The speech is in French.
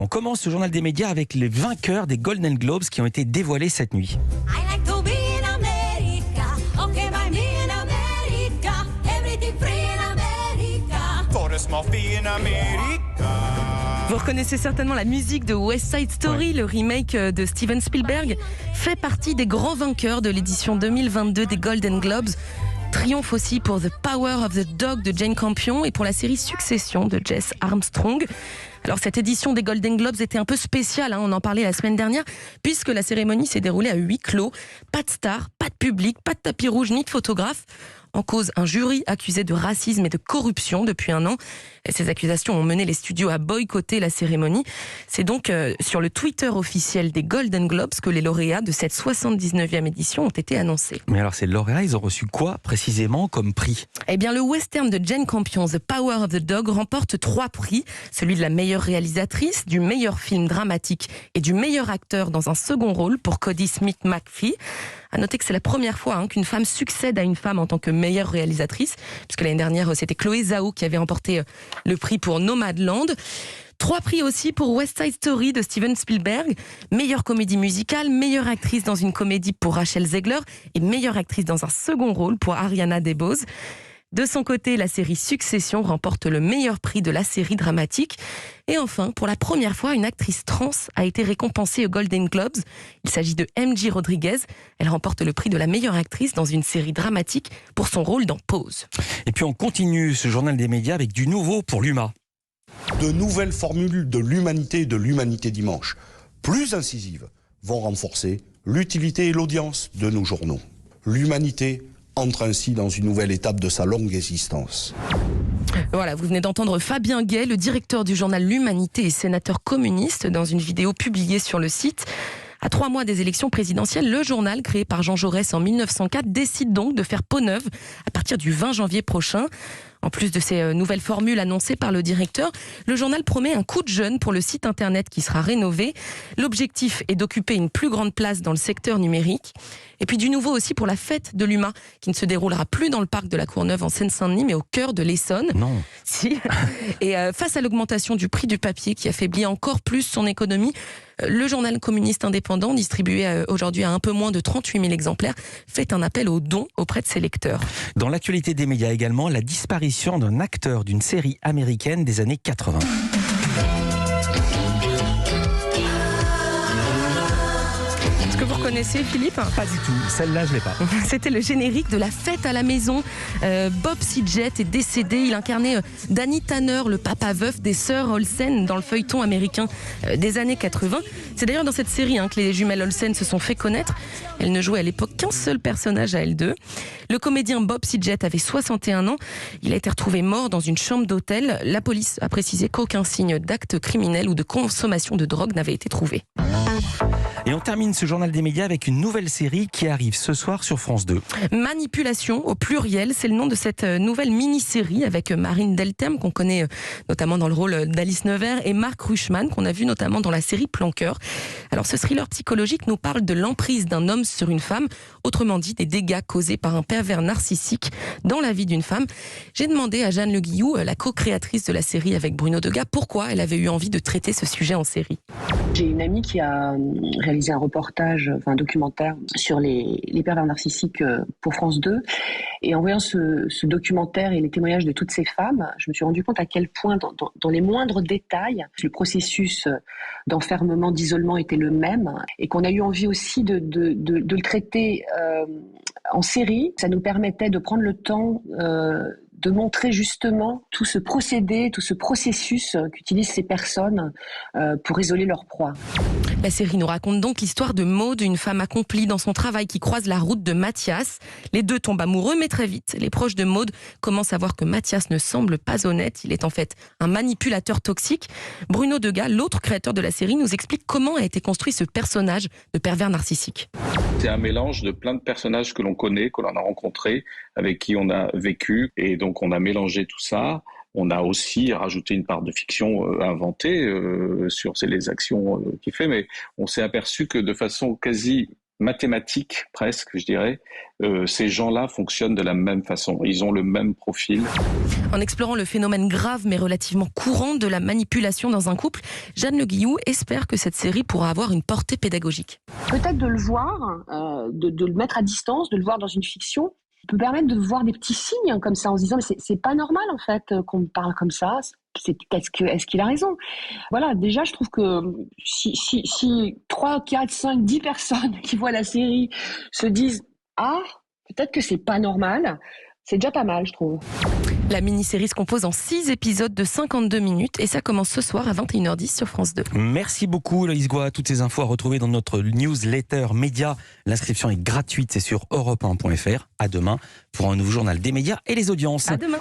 On commence ce journal des médias avec les vainqueurs des Golden Globes qui ont été dévoilés cette nuit. I like to be in America. Okay, by me in America. Everything free in America. For a small fee in America. Vous reconnaissez certainement la musique de West Side Story, le remake de Steven Spielberg, fait partie des grands vainqueurs de l'édition 2022 des Golden Globes. Triomphe aussi pour The Power of the Dog de Jane Campion et pour la série Succession de Jess Armstrong. Alors cette édition des Golden Globes était un peu spéciale, on en parlait la semaine dernière, puisque la cérémonie s'est déroulée à huis clos. Pas de stars, pas de public, pas de tapis rouge ni de photographes. En cause, un jury accusé de racisme et de corruption depuis un an. Et ces accusations ont mené les studios à boycotter la cérémonie. C'est donc sur le Twitter officiel des Golden Globes que les lauréats de cette 79e édition ont été annoncés. Mais alors ces lauréats, ils ont reçu quoi précisément comme prix ? Eh bien, le western de Jane Campion, The Power of the Dog, remporte 3 prix. Celui de la meilleure réalisatrice, du meilleur film dramatique et du meilleur acteur dans un second rôle pour Cody Smith-McPhee. À noter que c'est la première fois qu'une femme succède à une femme en tant que meilleure réalisatrice, puisque l'année dernière, c'était Chloé Zhao qui avait remporté le prix pour Nomadland. 3 prix aussi pour West Side Story de Steven Spielberg, meilleure comédie musicale, meilleure actrice dans une comédie pour Rachel Zegler et meilleure actrice dans un second rôle pour Ariana DeBose. De son côté, la série Succession remporte le meilleur prix de la série dramatique. Et enfin, pour la première fois, une actrice trans a été récompensée aux Golden Globes. Il s'agit de MJ Rodriguez. Elle remporte le prix de la meilleure actrice dans une série dramatique pour son rôle dans Pose. Et puis on continue ce journal des médias avec du nouveau pour l'UMA. De nouvelles formules de l'humanité et de l'humanité dimanche, plus incisives, vont renforcer l'utilité et l'audience de nos journaux. L'humanité entre ainsi dans une nouvelle étape de sa longue existence. Voilà, vous venez d'entendre Fabien Gay, le directeur du journal L'Humanité et sénateur communiste, dans une vidéo publiée sur le site. À 3 mois des élections présidentielles, le journal, créé par Jean Jaurès en 1904, décide donc de faire peau neuve à partir du 20 janvier prochain. En plus de ces nouvelles formules annoncées par le directeur, le journal promet un coup de jeune pour le site internet qui sera rénové. L'objectif est d'occuper une plus grande place dans le secteur numérique. Et puis du nouveau aussi pour la fête de l'UMA, qui ne se déroulera plus dans le parc de la Courneuve en Seine-Saint-Denis, mais au cœur de l'Essonne. Non. Si. Et face à l'augmentation du prix du papier qui affaiblit encore plus son économie, le journal communiste indépendant, distribué aujourd'hui à un peu moins de 38 000 exemplaires, fait un appel aux dons auprès de ses lecteurs. Dans l'actualité des médias également, la disparition d'un acteur d'une série américaine des années 80. Est-ce que vous reconnaissez, Philippe ? Pas du tout, celle-là je l'ai pas. C'était le générique de La Fête à la maison. Bob Saget est décédé. Il incarnait Danny Tanner, le papa veuf des sœurs Olsen dans le feuilleton américain des années 80. C'est d'ailleurs dans cette série que les jumelles Olsen se sont fait connaître. Elles ne jouaient à l'époque qu'un seul personnage à elles deux. Le comédien Bob Saget avait 61 ans. Il a été retrouvé mort dans une chambre d'hôtel. La police a précisé qu'aucun signe d'acte criminel ou de consommation de drogue n'avait été trouvé. Et on termine ce journal des médias avec une nouvelle série qui arrive ce soir sur France 2. Manipulation au pluriel, c'est le nom de cette nouvelle mini-série avec Marine Delterme qu'on connaît notamment dans le rôle d'Alice Nevers et Marc Rushman qu'on a vu notamment dans la série Planqueur. Alors ce thriller psychologique nous parle de l'emprise d'un homme sur une femme, autrement dit des dégâts causés par un pervers narcissique dans la vie d'une femme. J'ai demandé à Jeanne Le Guillou, la co-créatrice de la série avec Bruno Degas, pourquoi elle avait eu envie de traiter ce sujet en série. J'ai une amie qui a réalisé un reportage, un documentaire sur les pervers narcissiques pour France 2. Et en voyant ce documentaire et les témoignages de toutes ces femmes, je me suis rendu compte à quel point, dans les moindres détails, le processus d'enfermement, d'isolement était le même. Et qu'on a eu envie aussi de le traiter en série. Ça nous permettait de prendre le temps de montrer justement tout ce procédé, tout ce processus qu'utilisent ces personnes pour isoler leur proie. La série nous raconte donc l'histoire de Maude, une femme accomplie dans son travail qui croise la route de Mathias. Les deux tombent amoureux, mais très vite, les proches de Maude commencent à voir que Mathias ne semble pas honnête. Il est en fait un manipulateur toxique. Bruno Degas, l'autre créateur de la série, nous explique comment a été construit ce personnage de pervers narcissique. C'est un mélange de plein de personnages que l'on connaît, que l'on a rencontrés, avec qui on a vécu, et donc on a mélangé tout ça. On a aussi rajouté une part de fiction inventée sur les actions qu'il fait, mais on s'est aperçu que de façon quasi mathématique presque, je dirais. Ces gens-là fonctionnent de la même façon. Ils ont le même profil. En explorant le phénomène grave mais relativement courant de la manipulation dans un couple, Jeanne Le Guillou espère que cette série pourra avoir une portée pédagogique. Peut-être de le voir, de le mettre à distance, de le voir dans une fiction, peut permettre de voir des petits signes comme ça en se disant mais c'est pas normal en fait qu'on me parle comme ça. Est-ce qu'il a raison? Voilà, déjà je trouve que si 3, 4, 5, 10 personnes qui voient la série se disent ah, peut-être que c'est pas normal, c'est déjà pas mal je trouve. La mini-série se compose en 6 épisodes de 52 minutes et ça commence ce soir à 21h10 sur France 2. Merci beaucoup Loïs Goa. Toutes ces infos à retrouver dans notre newsletter média. L'inscription est gratuite, c'est sur europe1.fr. À demain pour un nouveau journal des médias et les audiences. À demain.